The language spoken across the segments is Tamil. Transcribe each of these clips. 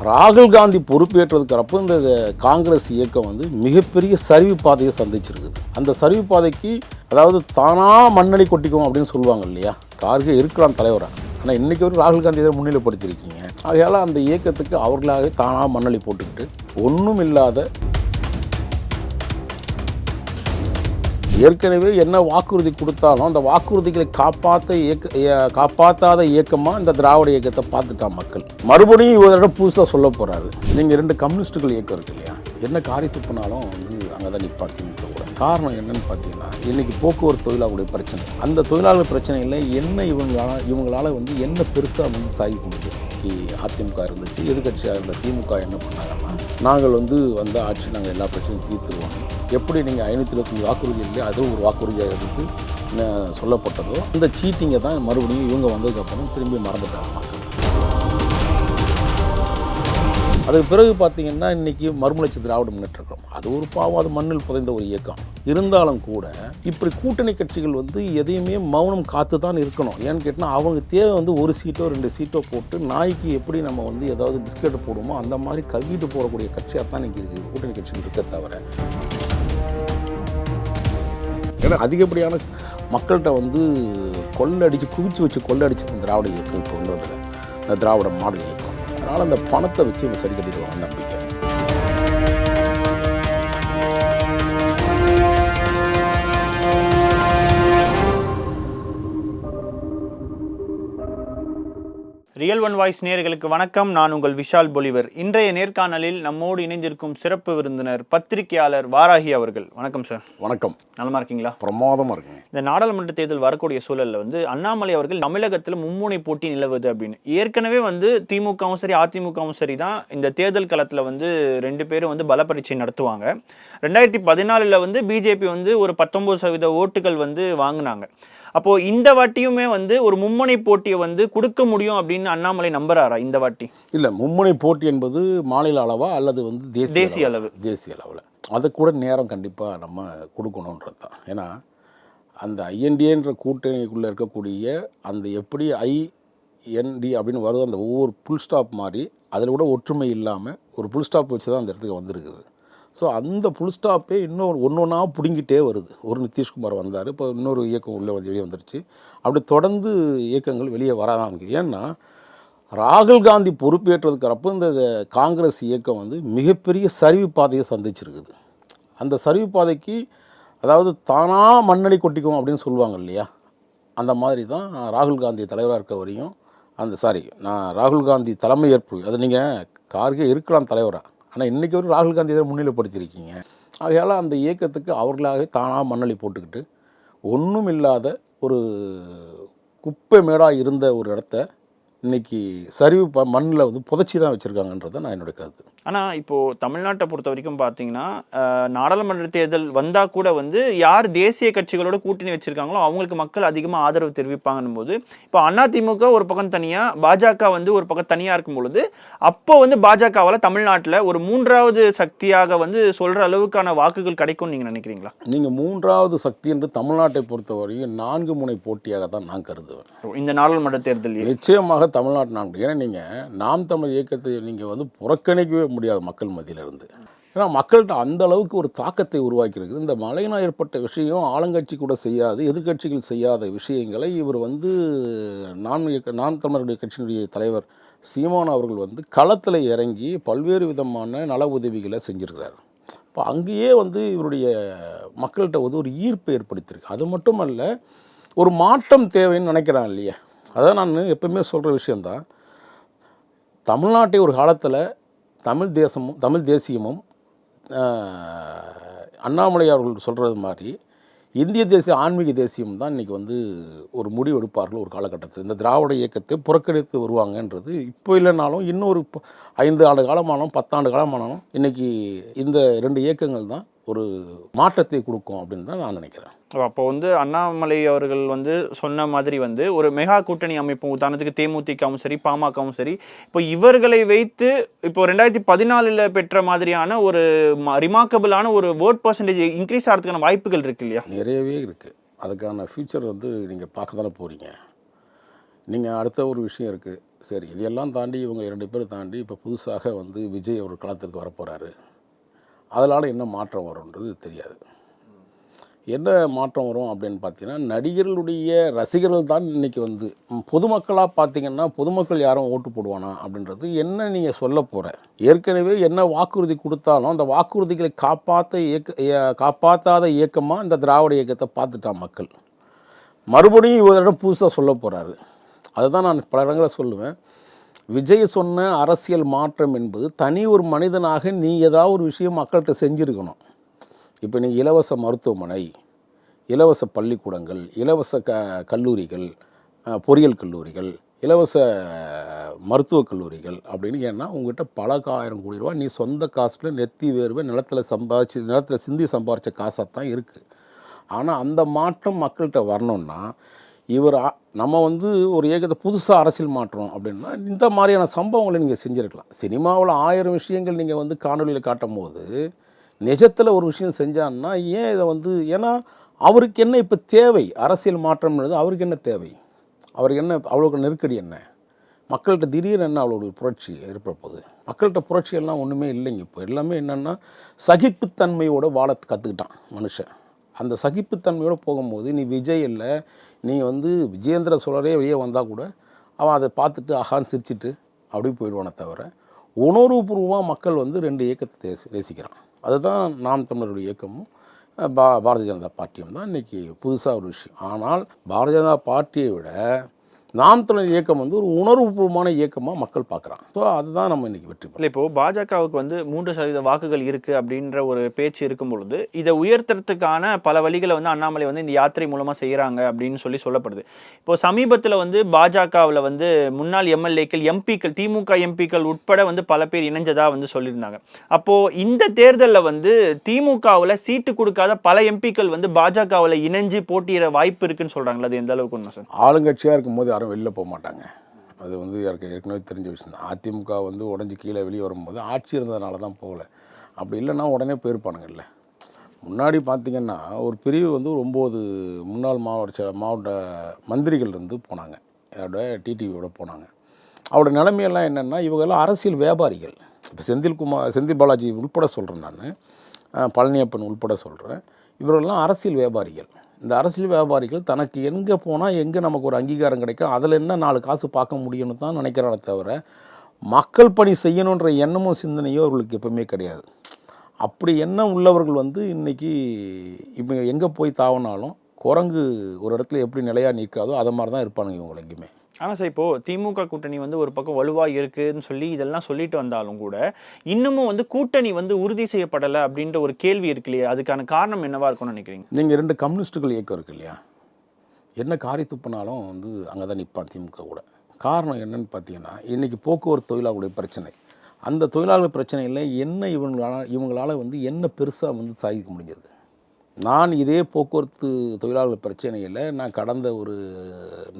ராகுல் காந்தி பொறுப்பேற்றதுக்கு அப்புறம் இந்த காங்கிரஸ் இயக்கம் வந்து மிகப்பெரிய சரிவு பாதையை சந்திச்சிருக்குது. அந்த சரிவு பாதைக்கு அதாவது தானாக மண்ணடி கொட்டிக்கும் அப்படின்னு சொல்லுவாங்க இல்லையா, கார்கே இருக்கிறான் தலைவராக. ஆனால் இன்றைக்கி ஒரு ராகுல் காந்தி தான் முன்னிலைப்படுத்தியிருக்கீங்க. ஆகையால் அந்த இயக்கத்துக்கு அவர்களாகவே தானாக மண்ணடி போட்டுக்கிட்டு ஒன்றும் இல்லாத ஏற்கனவே என்ன வாக்குறுதி கொடுத்தாலும் அந்த வாக்குறுதிகளை காப்பாற்றாத இயக்கமாக இந்த திராவிட இயக்கத்தை பார்த்துட்டா மக்கள். மறுபடியும் இவரோட புதுசாக சொல்ல போகிறாரு. நீங்கள் 2 கம்யூனிஸ்டுகள் இயக்கம் இருக்கு இல்லையா, என்ன காரியத்தை பண்ணாலும் வந்து அங்கே தான் நிற்பாத்தீங்க கூட. காரணம் என்னன்னு பார்த்தீங்கன்னா, இன்றைக்கி போக்குவரத்து தொழிலாளர்களுடைய பிரச்சனை, அந்த தொழிலாளர் பிரச்சனையில் என்ன இவங்களால் வந்து என்ன பெருசாக வந்து சாதிக்க முடியுது. அதிமுக இருந்துச்சு, எதிர்கட்சியாக இருந்த திமுக என்ன பண்ணாங்கன்னா, நாங்கள் வந்து வந்த ஆட்சி நாங்கள் எல்லா பிரச்சனையும் தீர்த்துருவோம். எப்படி நீங்கள் 525 வாக்குறுதி இல்லையா, அதுவும் ஒரு வாக்குறுதியாக இருந்து சொல்லப்பட்டதோ அந்த சீட்டிங்கை தான் மறுபடியும் இவங்க வந்ததுக்கப்புறம் திரும்பி மறந்துட்டாங்க மக்கள். அதுக்கு பிறகு பார்த்தீங்கன்னா இன்றைக்கி மறுமலர்ச்சி திராவிட முன்னேற்றம், அது ஒரு பாவம், அது மண்ணில் புதைந்த ஒரு இயக்கம். இருந்தாலும் கூட இப்படி கூட்டணி கட்சிகள் வந்து எதையுமே மௌனம் காத்து தான் இருக்கணும். ஏன்னு கேட்டால் அவங்க தேவை வந்து 1 சீட்டோ 2 சீட்டோ போட்டு நாய்க்கு எப்படி நம்ம வந்து ஏதாவது பிஸ்கெட்டை போடுமோ அந்த மாதிரி கவிட்டு போடக்கூடிய கட்சியாக தான் இன்றைக்கி இருக்குது கூட்டணி கட்சிகள் இருக்க தவிர. ஏன்னா அதிகப்படியான மக்கள்கிட்ட வந்து கொள்ளடிச்சு குவிச்சு வச்சு கொள்ளடிச்சு திராவிட இயக்கம் கொண்டு வந்ததில்லை, இந்த திராவிட மாடல் இயக்கம். அதனால் அந்த பணத்தை வச்சு இவங்க சரி கட்டிடுவாங்க நம்பிக்கை. ரியல் ஒன் வாய்ஸ் நேயர்களுக்கு வணக்கம். நான் உங்கள் விஷால் பொலிவர். இன்றைய நேர்காணலில் நம்மோடு இணைந்திருக்கும் சிறப்பு விருந்தினர் பத்திரிகையாளர் வாராகி அவர்கள். வணக்கம் சார். வணக்கம். நலமா இருக்கீங்களா? பிரமாதமாக இருக்குங்க. இந்த நாடாளுமன்ற தேர்தல் வரக்கூடிய சூழலில் வந்து அண்ணாமலை அவர்கள் தமிழகத்தில் மும்முனை போட்டி நிலவுது அப்படின்னு ஏற்கனவே வந்து திமுகவும் சரி அதிமுகவும் சரி தான் இந்த தேர்தல் களத்தில் வந்து 2 பேரும் வந்து பல பரீட்சை நடத்துவாங்க. 2014 வந்து பிஜேபி வந்து ஒரு 19% ஓட்டுகள் வந்து வாங்கினாங்க. அப்போ இந்த வாட்டியுமே வந்து ஒரு மும்முனை போட்டியை வந்து கொடுக்க முடியும் அப்படின்னு அண்ணாமலை நம்புறாரா இந்த வாட்டி? இல்லை, மும்முனை போட்டி என்பது மாநில அளவா அல்லது வந்து தேசிய அளவில் அது கூட நேரம் கண்டிப்பாக நம்ம கொடுக்கணுன்றது தான். ஏன்னா அந்த ஐஎன்டிஏன்ற கூட்டணிக்குள்ளே இருக்கக்கூடிய அந்த எப்படி ஐஎன்டி அப்படின்னு வருது, அந்த ஒவ்வொரு புல் ஸ்டாப் மாதிரி அதில் கூட ஒற்றுமை இல்லாமல் ஒரு புல் ஸ்டாப் வச்சு தான் அந்த இடத்துக்கு வந்திருக்குது. ஸோ அந்த புல் ஸ்டாப்பே இன்னும் ஒன்றா பிடுங்கிட்டே வருது. ஒரு நிதிஷ்குமார் வந்தார், இப்போ இன்னொரு இயக்கம் உள்ளே வெளியே வந்துருச்சு. அப்படி தொடர்ந்து இயக்கங்கள் வெளியே வராதாங்க. ஏன்னா ராகுல் காந்தி பொறுப்பேற்றதுக்கு அப்புறம் இந்த காங்கிரஸ் இயக்கம் வந்து மிகப்பெரிய சரிவு பாதையை சந்திச்சிருக்குது. அந்த சரிவு பாதைக்கு அதாவது தானாக மண்ணடி கொட்டிக்கும் அப்படின்னு சொல்லுவாங்க இல்லையா, அந்த மாதிரி தான் ராகுல் காந்தி தலைவராக இருக்க வரையும் நான் ராகுல் காந்தி தலைமை ஏற்பு, அதை நீங்கள் கார்கே இருக்கலாம் தலைவராக, ஆனால் இன்றைக்கி ஒரு ராகுல் காந்தி தான் முன்னிலைப்படுத்தியிருக்கீங்க. ஆகையால் அந்த இயக்கத்துக்கு அவர்களாகவே தானாக மண்ணடி போட்டுக்கிட்டு ஒன்றும் இல்லாத ஒரு குப்பை மேடாக இருந்த ஒரு இடத்த இன்றைக்கி சரிவு மண்ணில் வந்து புதைச்சி தான் வச்சுருக்காங்கன்றது நான் என்னுடைய கருத்து. ஆனால் இப்போது தமிழ்நாட்டை பொறுத்த வரைக்கும் பார்த்தீங்கன்னா நாடாளுமன்ற தேர்தல் வந்தால் கூட வந்து யார் தேசிய கட்சிகளோட கூட்டணி வச்சுருக்காங்களோ அவங்களுக்கு மக்கள் அதிகமாக ஆதரவு தெரிவிப்பாங்கன்னும் போது, இப்போ அதிமுக ஒரு பக்கம் தனியாக, பாஜக வந்து ஒரு பக்கம் தனியாக இருக்கும் பொழுது, அப்போ வந்து பாஜகவால் தமிழ்நாட்டில் ஒரு 3வது சக்தியாக வந்து சொல்கிற அளவுக்கான வாக்குகள் கிடைக்கும்னு நீங்கள் நினைக்கிறீங்களா? நீங்கள் 3வது சக்தி என்று தமிழ்நாட்டை பொறுத்தவரையும் 4 முனை போட்டியாக தான் நான் கருதுவேன் இந்த நாடாளுமன்ற தேர்தல். நிச்சயமாக தமிழ்நாட்டு நாங்கள், ஏன்னா நீங்கள் நாம் தமிழ் இயக்கத்தை நீங்கள் வந்து புறக்கணிக்கவே முடியாது மக்கள் மத்தியிலிருந்து. ஏன்னா மக்கள்கிட்ட அந்த அளவுக்கு ஒரு தாக்கத்தை உருவாக்கியிருக்கு. இந்த மழையினால் ஏற்பட்ட விஷயம் ஆளுங்கட்சி கூட செய்யாது, எதிர்கட்சிகள் செய்யாத விஷயங்களை இவர் வந்து நான் தமிழருடைய கட்சியினுடைய தலைவர் சீமான் அவர்கள் வந்து களத்தில் இறங்கி பல்வேறு விதமான நல உதவிகளை செஞ்சுருக்கிறார். இப்போ அங்கேயே வந்து இவருடைய மக்கள்கிட்ட வந்து ஒரு ஈர்ப்பை ஏற்படுத்தியிருக்கு. அது மட்டுமல்ல, ஒரு மாற்றம் தேவைன்னு நினைக்கிறான் இல்லையா. அதான் நான் எப்பவுமே சொல்கிற விஷயந்தான். தமிழ்நாட்டை ஒரு காலத்தில் தமிழ் தேசியமும் அண்ணாமலை அவர்கள் சொல்கிறது மாதிரி இந்திய தேசிய ஆன்மீக தேசியம் தான் இன்றைக்கி வந்து ஒரு முடிவு எடுப்பார்கள் ஒரு காலகட்டத்தில். இந்த திராவிட இயக்கத்தை புறக்கணித்து வருவாங்கன்றது இப்போ இல்லைனாலும் இன்னொரு 5 ஆண்டு காலமானாலும் 10 ஆண்டு காலமானாலும் இன்றைக்கி இந்த 2 இயக்கங்கள் தான் ஒரு மாற்றத்தை கொடுக்கும் அப்படின்னு தான் நான் நினைக்கிறேன். அப்போ வந்து அண்ணாமலை அவர்கள் வந்து சொன்ன மாதிரி வந்து ஒரு மெகா கூட்டணி அமைப்பு, உதாரணத்துக்கு தேமுதிகவும் சரி பாமகவும் சரி, இப்போ இவர்களை வைத்து இப்போ 2014 பெற்ற மாதிரியான ஒரு ரிமார்க்கபிளான ஒரு வோட் பர்சன்டேஜ் இன்க்ரீஸ் ஆகிறதுக்கான வாய்ப்புகள் இருக்கு இல்லையா? நிறையவே இருக்குது. அதுக்கான ஃபியூச்சர் வந்து நீங்கள் பார்க்க தானே போகிறீங்க. நீங்கள் அடுத்த ஒரு விஷயம் இருக்குது, சரி, இதையெல்லாம் தாண்டி இவங்க 2 பேரும் தாண்டி இப்போ புதுசாக வந்து விஜய் ஒரு களத்திற்கு வரப்போகிறாரு. அதனால் என்ன மாற்றம் வரும்ன்றது தெரியாது. என்ன மாற்றம் வரும் அப்படின்னு பார்த்தீங்கன்னா, நடிகர்களுடைய ரசிகர்கள் தான் இன்றைக்கி வந்து பொதுமக்களாக பார்த்தீங்கன்னா, பொதுமக்கள் யாரும் ஓட்டு போடுவானா அப்படின்றது என்ன நீங்கள் சொல்ல போகிற. ஏற்கனவே என்ன வாக்குறுதி கொடுத்தாலும் அந்த வாக்குறுதிகளை காப்பாற்றாத இயக்கமாக இந்த திராவிட இயக்கத்தை பார்த்துட்டான் மக்கள். மறுபடியும் இவரிடம் புதுசாக சொல்ல போகிறாரு. அதுதான் நான் பல இடங்களில் சொல்லுவேன். விஜய் சொன்ன அரசியல் மாற்றம் என்பது தனி ஒரு மனிதனாக நீ ஏதாவது ஒரு விஷயம் மக்கள்கிட்ட செஞ்சுருக்கணும். இப்போ நீங்கள் இலவச மருத்துவமனை, இலவச பள்ளிக்கூடங்கள், இலவச கல்லூரிகள், பொறியியல் கல்லூரிகள், இலவச மருத்துவக் கல்லூரிகள் அப்படின்னு ஏன்னா உங்கள்கிட்ட பல ஆயிரம் கோடி ரூபா நீ சொந்த காசில் நெத்தி வேர்வை நிலத்தில் சிந்தி சம்பாரித்த காசாக தான் இருக்குது. ஆனால் அந்த மாற்றம் மக்கள்கிட்ட வரணும்னா நம்ம வந்து ஒரு இயக்கத்தை புதுசாக அரசியல் மாற்றணும் அப்படின்னா இந்த மாதிரியான சம்பவங்களை நீங்கள் செஞ்சுருக்கலாம். சினிமாவில் 1000 விஷயங்கள் நீங்கள் வந்து காணொலியில் காட்டும் போது நிஜத்தில் ஒரு விஷயம் செஞ்சான்னா ஏன் இதை வந்து ஏன்னா அவருக்கு என்ன இப்போ தேவை அரசியல் மாற்றம்ன்றது அவருக்கு என்ன தேவை, அவருக்கு என்ன அவ்வளோ நெருக்கடி என்ன, மக்கள்கிட்ட திடீர்னு என்ன அவ்வளோ புரட்சி ஏற்படும்போது மக்கள்கிட்ட புரட்சியெல்லாம் ஒன்றுமே இல்லைங்க. இப்போ எல்லாமே என்னென்னா சகிப்புத்தன்மையோடு வாழ கற்றுக்கிட்டான் மனுஷன். அந்த சகிப்புத்தன்மையோடு போகும்போது நீ விஜய் இல்லை, நீ வந்து விஜயேந்திர சோழரே வெளியே வந்தால் கூட அவன் அதை பார்த்துட்டு ஆகான்னு சிரிச்சிட்டு அப்படி போயிடுவானே தவிர உணர்வுபூர்வமாக மக்கள் வந்து 2 இயக்கத்தை நேசிக்கிறான். அதுதான் நாம் தமிழருடைய இயக்கமும் பாரதிய ஜனதா பார்ட்டியும் தான் இன்றைக்கி புதுசாக ஒரு விஷயம். ஆனால் பாரதிய ஜனதா பார்ட்டியை விட நாம் தமிழர் இயக்கம் வந்து ஒரு உணர்வுபூர்வமான இயக்கமாக மக்கள் பார்க்குறாங்க. ஸோ அதுதான் நம்ம இன்றைக்கி வெற்றி பெறோம். இப்போது பாஜகவுக்கு வந்து 3% வாக்குகள் இருக்குது அப்படின்ற ஒரு பேச்சு இருக்கும் பொழுது இதை உயர்த்துறதுக்கான பல வழிகளை வந்து அண்ணாமலை வந்து இந்த யாத்திரை மூலமாக செய்கிறாங்க அப்படின்னு சொல்லப்படுது. இப்போது சமீபத்தில் வந்து பாஜகவில் வந்து முன்னாள் எம்எல்ஏக்கள், எம்பிக்கள், திமுக எம்பிக்கள் உட்பட வந்து பல பேர் இணைஞ்சதாக வந்து சொல்லியிருந்தாங்க. அப்போது இந்த தேர்தலில் வந்து திமுகவில் சீட்டு கொடுக்காத பல எம்பிக்கள் வந்து பாஜகவில் இணைஞ்சு போட்டியிட வாய்ப்பு இருக்குன்னு சொல்கிறாங்களா? அது எந்த அளவுக்கு உண்மை சார்? ஆளுங்கட்சியாக இருக்கும்போது யாரும் வெளில போக மாட்டாங்க. அது வந்து யாருக்கு ஏற்கனவே தெரிஞ்ச விஷயம் தான். அதிமுக வந்து உடஞ்சி கீழே வெளியே வரும்போது ஆட்சி இருந்ததுனால தான் போகல. அப்படி இல்லைன்னா உடனே போயிருப்பானுங்கல்ல. முன்னாடி பார்த்திங்கன்னா ஒரு பிரிவு வந்து 9 முன்னாள் மாவட்ட மந்திரிகள் இருந்து போனாங்க, அதோட டிடிவியோட போனாங்க. அவரோட நிலைமையெல்லாம் என்னென்னா இவங்கெல்லாம் அரசியல் வியாபாரிகள். இப்போ செந்தில் பாலாஜி உள்பட சொல்கிறேன், நான் பழனியப்பன் உள்பட சொல்கிறேன். இவர்களெல்லாம் அரசியல் வியாபாரிகள். இந்த அரசியல் வியாபாரிகள் தனக்கு எங்கே போனால் எங்கே நமக்கு ஒரு அங்கீகாரம் கிடைக்கும், அதில் என்ன 4 காசு பார்க்க முடியும்னு தான் நினைக்கிறானே தவிர மக்கள் பணி செய்யணுன்ற எண்ணமும் சிந்தனையோ அவர்களுக்கு எப்பவுமே கிடையாது. அப்படி எண்ணம் உள்ளவர்கள் வந்து இன்றைக்கி இப்போ எங்கே போய் தாவினாலும் குரங்கு ஒரு இடத்துல எப்படி நிலையாக நிற்காதோ அதை மாதிரி தான் இருப்பானுங்க இவங்க எங்கேயுமே. ஆனால் சார், இப்போது திமுக கூட்டணி வந்து ஒரு பக்கம் வலுவாக இருக்குதுன்னு சொல்லி இதெல்லாம் சொல்லிட்டு வந்தாலும் கூட இன்னமும் வந்து கூட்டணி வந்து உறுதி செய்யப்படலை அப்படின்ற ஒரு கேள்வி இருக்கு இல்லையா? அதுக்கான காரணம் என்னவா இருக்கும்னு நினைக்கிறீங்க? நீங்கள் 2 கம்யூனிஸ்டுகள் இயக்கம் இருக்கு இல்லையா, என்ன காரி துப்புனாலும் வந்து அங்கே தான் நிற்பான் திமுக கூட. காரணம் என்னன்னு பார்த்தீங்கன்னா இன்றைக்கி போக்குவரத்து தொழிலாளர்களுடைய பிரச்சனை. அந்த தொழிலாளர் பிரச்சனையில் என்ன இவங்களால் வந்து என்ன பெருசாக வந்து சாதிக்க முடிஞ்சது? நான் இதே போக்குவரத்து தொழிலாளர் பிரச்சனையில் நான் கடந்த ஒரு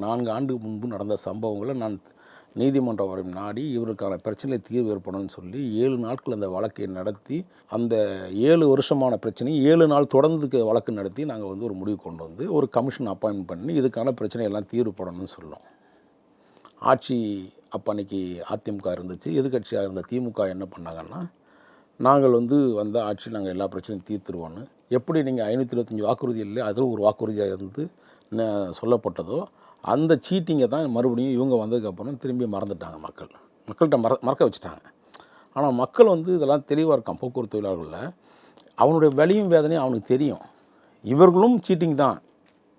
4 ஆண்டுக்கு முன்பு நடந்த சம்பவங்களை நான் நீதிமன்றம் வரை நாடி இவருக்கான பிரச்சனை தீர்வு ஏற்படணும்னு சொல்லி 7 நாட்கள் அந்த வழக்கை நடத்தி அந்த 7 வருஷமான பிரச்சனையை 7 நாள் தொடர்ந்து வழக்கு நடத்தி நாங்கள் வந்து ஒரு முடிவு கொண்டு வந்து ஒரு கமிஷன் அப்பாயின்ட் பண்ணி இதுக்கான பிரச்சனையெல்லாம் தீர்வுப்படணும்னு சொல்லணும். ஆட்சி அப்போ அன்றைக்கி அதிமுக இருந்துச்சு. எதிர்கட்சியாக இருந்த திமுக என்ன பண்ணாங்கன்னா நாங்கள் வந்து வந்த ஆட்சி நாங்கள் எல்லா பிரச்சனையும் தீர்த்துருவோன்னு எப்படி நீங்கள் 525 வாக்குறுதி இல்லை அதில் ஒரு வாக்குறுதியாக இருந்து சொல்லப்பட்டதோ அந்த சீட்டிங்கை தான் மறுபடியும் இவங்க வந்ததுக்கப்புறம் திரும்பி மறந்துட்டாங்க. மக்கள்கிட்ட மறக்க வச்சுட்டாங்க. ஆனால் மக்கள் வந்து இதெல்லாம் தெளிவாக இருக்கான். போக்குவரத்து தொழிலாளர்களில் அவனுடைய வலியும் வேதனையும் அவனுக்கு தெரியும். இவர்களும் சீட்டிங் தான்,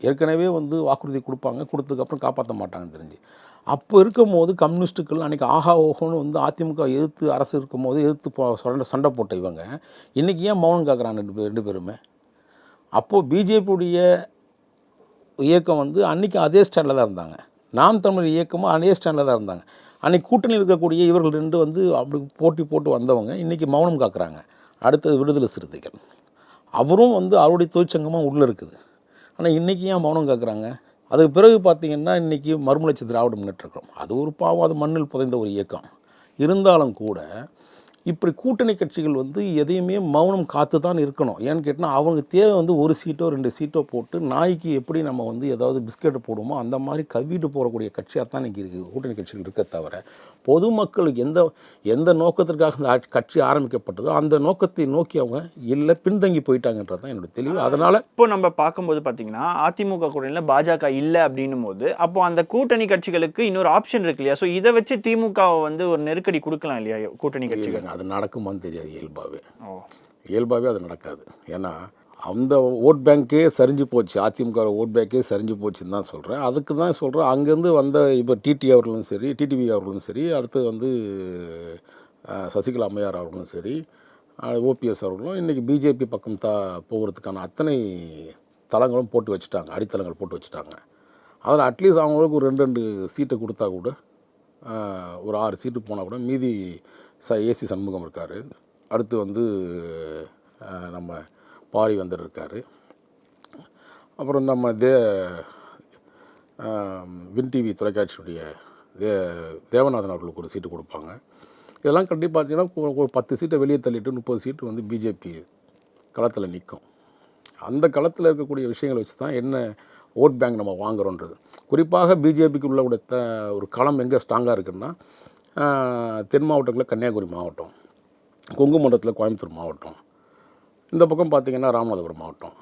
ஏற்கனவே வந்து வாக்குறுதி கொடுத்ததுக்கப்புறம் காப்பாற்ற மாட்டாங்கன்னு தெரிஞ்சு. அப்போ இருக்கும் போது கம்யூனிஸ்ட்டுகள் அன்றைக்கி ஆஹா ஓஹோன்னு வந்து அதிமுக எதிர்த்து அரசு இருக்கும் போது எதிர்த்து சண்டை போட்ட இவங்க இன்றைக்கி ஏன் மௌனம் காக்குறாங்க 2 பேருமே? அப்போது பிஜேபியுடைய இயக்கம் வந்து அன்றைக்கி அதே ஸ்டாண்டில் தான் இருந்தாங்க. நாம் தமிழ் இயக்கமும் அதே ஸ்டாண்டில் தான் இருந்தாங்க. அன்றைக்கி கூட்டணியில் இருக்கக்கூடிய இவர்கள் 2 வந்து அப்படி போட்டு வந்தவங்க இன்றைக்கி மௌனம் காக்குறாங்க. அடுத்தது விடுதலை சிறுத்தைகள், அவரும் வந்து அவருடைய தொழிற்சங்கமாக உள்ளே இருக்குது. ஆனால் இன்றைக்கி ஏன் மௌனம் காக்குறாங்க? அதுக்கு பிறகு பார்த்திங்கன்னா இன்றைக்கி மறுமலர்ச்சி திராவிட முன்னேற்ற கழகம், அது ஒரு பாவம், அது மண்ணில் புதைந்த ஒரு இயக்கம். இருந்தாலும் கூட இப்படி கூட்டணி கட்சிகள் வந்து எதையுமே மௌனம் காத்து தான் இருக்கணும். ஏன்னு கேட்டால் அவங்க தேவை வந்து ஒரு சீட்டோ 2 சீட்டோ போட்டு நாய்க்கு எப்படி நம்ம வந்து ஏதாவது பிஸ்கெட்டை போடுமோ அந்த மாதிரி கவிட்டு போகக்கூடிய கட்சியாக தான் இன்றைக்கி இருக்குது கூட்டணி கட்சிகள் இருக்க தவிர பொதுமக்களுக்கு எந்த நோக்கத்திற்காக இந்த கட்சி ஆரம்பிக்கப்பட்டதோ அந்த நோக்கத்தை நோக்கி அவங்க இல்லை பின்தங்கி போயிட்டாங்கன்றது தான் என்னோட தெளிவு. அதனால் இப்போ நம்ம பார்க்கும்போது பார்த்தீங்கன்னா அதிமுக கூட்டணியில் பாஜக இல்லை அப்படின்னும் போது அப்போ அந்த கூட்டணி கட்சிகளுக்கு இன்னொரு ஆப்ஷன் இருக்கு இல்லையா? ஸோ இதை வச்சு திமுகவை வந்து ஒரு நெருக்கடி கொடுக்கலாம் இல்லையா கூட்டணி கட்சிகள்? அது நடக்குமான்னு தெரியாது. இயல்பாகவே அது நடக்காது. ஏன்னா அந்த ஓட் பேங்க்கே சரிஞ்சு போச்சு, அதிமுக ஓட் பேங்கே சரிஞ்சு போச்சுன்னு தான் சொல்கிறேன். அதுக்கு தான் சொல்கிறேன் அங்கேருந்து வந்த இப்போ டிடிவி அவர்களும் சரி அடுத்து வந்து சசிகலா அம்மையார் அவர்களும் சரி ஓபிஎஸ் அவர்களும் இன்றைக்கி பிஜேபி பக்கம் போகிறதுக்கான அத்தனை தளங்களும் போட்டு வச்சுட்டாங்க, அடித்தளங்கள் போட்டு வச்சுட்டாங்க. அதில் அட்லீஸ்ட் அவங்களுக்கு ஒரு 2 சீட்டை கொடுத்தா கூட ஒரு 6 சீட்டு போனால் கூட மீதி ஏசி சண்முகம் இருக்கார், அடுத்து வந்து நம்ம பாரி இருக்கார், அப்புறம் நம்ம வின் டிவி தொலைக்காட்சியுடைய தேவநாதன் அவர்களுக்கு ஒரு சீட்டு கொடுப்பாங்க. இதெல்லாம் கட்டி பார்த்தீங்கன்னா ஒரு 10 சீட்டை வெளியே தள்ளிட்டு 30 சீட்டு வந்து பிஜேபி களத்தில் நிற்கும். அந்த களத்தில் இருக்கக்கூடிய விஷயங்களை வச்சு தான் என்ன ஓட் பேங்க் நம்ம வாங்குகிறோன்றது. குறிப்பாக பிஜேபிக்கு உள்ள ஒரு களம் எங்கே ஸ்ட்ராங்காக இருக்குன்னா தென் மாவட்டங்களில் கன்னியாகுமரி மாவட்டம், கொங்கு மண்டலத்தில் கோயம்புத்தூர் மாவட்டம், இந்த பக்கம் பார்த்திங்கன்னா ராமநாதபுரம் மாவட்டம்,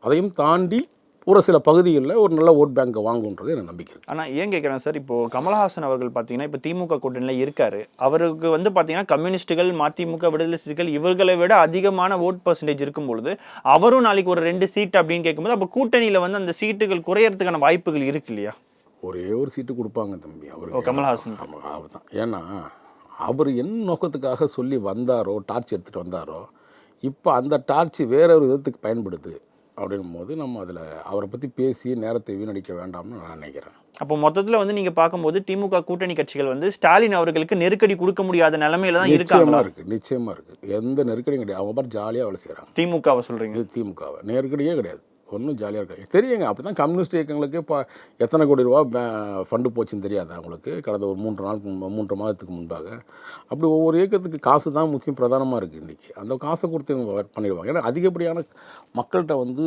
அதையும் தாண்டி ஒரு சில பகுதிகளில் ஒரு நல்ல ஓட் பேங்கை வாங்குன்றது எனக்கு நம்பிக்கை இருக்குது. ஆனால் ஏன் கேட்குறேன் சார், இப்போது கமலஹாசன் அவர்கள் பார்த்தீங்கன்னா இப்போ திமுக கூட்டணியில் இருக்கார். அவருக்கு வந்து பார்த்தீங்கன்னா கம்யூனிஸ்ட்டுகள், மதிமுக, விடுதலை சிறுத்தைகள் இவர்களை விட அதிகமான ஓட் பர்சன்டேஜ் இருக்கும்பொழுது அவரும் நாளைக்கு ஒரு 2 சீட் அப்படின்னு கேட்கும்போது அப்போ கூட்டணியில் வந்து அந்த சீட்டுகள் குறையறதுக்கான வாய்ப்புகள் இருக்கு இல்லையா? ஒரே ஒரு சீட்டு கொடுப்பாங்க தம்பி அவருக்கு, கமல்ஹாசன். அவர் தான். ஏன்னா அவர் என்ன நோக்கத்துக்காக சொல்லி வந்தாரோ, டார்ச் எடுத்துகிட்டு வந்தாரோ, இப்போ அந்த டார்ச் வேற ஒரு விதத்துக்கு பயன்படுது அப்படின்னும் போது நம்ம அதில் அவரை பற்றி பேசி நேரத்தை வீணடிக்க வேண்டாம்னு நான் நினைக்கிறேன். அப்போ மொத்தத்தில் வந்து நீங்கள் பார்க்கும்போது திமுக கூட்டணி கட்சிகள் வந்து ஸ்டாலின் அவர்களுக்கு நெருக்கடி கொடுக்க முடியாத நிலைமையில தான் இருக்காங்க. நிச்சயமாக இருக்குது. எந்த நெருக்கடியும் கிடையாது. அவங்க பாட்டு ஜாலியாக வேலை செய்கிறாங்க. திமுகவை சொல்கிறீங்க? திமுகவை நெருக்கடியே கிடையாது, ஒன்றும் ஜாலியாக இருக்காங்க. தெரியுங்க, அப்படி தான் கம்யூனிஸ்ட் இயக்கங்களுக்கு இப்போ எத்தனை கோடி ரூபா ஃபண்டு போச்சுன்னு தெரியாது அவங்களுக்கு கடந்த ஒரு 3 மாதத்துக்கு முன்பாக. அப்படி ஒவ்வொரு இயக்கத்துக்கு காசு தான் முக்கியம், பிரதானமாக இருக்குது இன்றைக்கி. அந்த காசை கொடுத்து இவங்க பண்ணிடுவாங்க. ஏன்னா அதிகப்படியான மக்கள்கிட்ட வந்து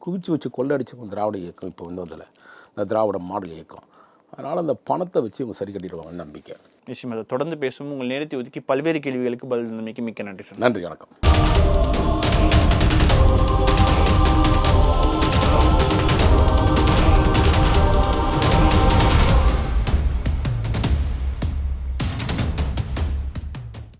குவிச்சு வச்சு கொள்ளடிச்சு திராவிட இயக்கம் இப்போ வந்ததில் இந்த திராவிட மாடல் இயக்கம். அதனால் அந்த பணத்தை வச்சு இவங்க சரி கட்டிடுவாங்கன்னு நம்பிக்கை. நிச்சயமாக தொடர்ந்து பேசும். உங்கள் நேரத்தை ஒதுக்கி பல்வேறு கேள்விகளுக்கு பதில் தந்தமைக்கு மிக்க நன்றி சார். நன்றி, வணக்கம்.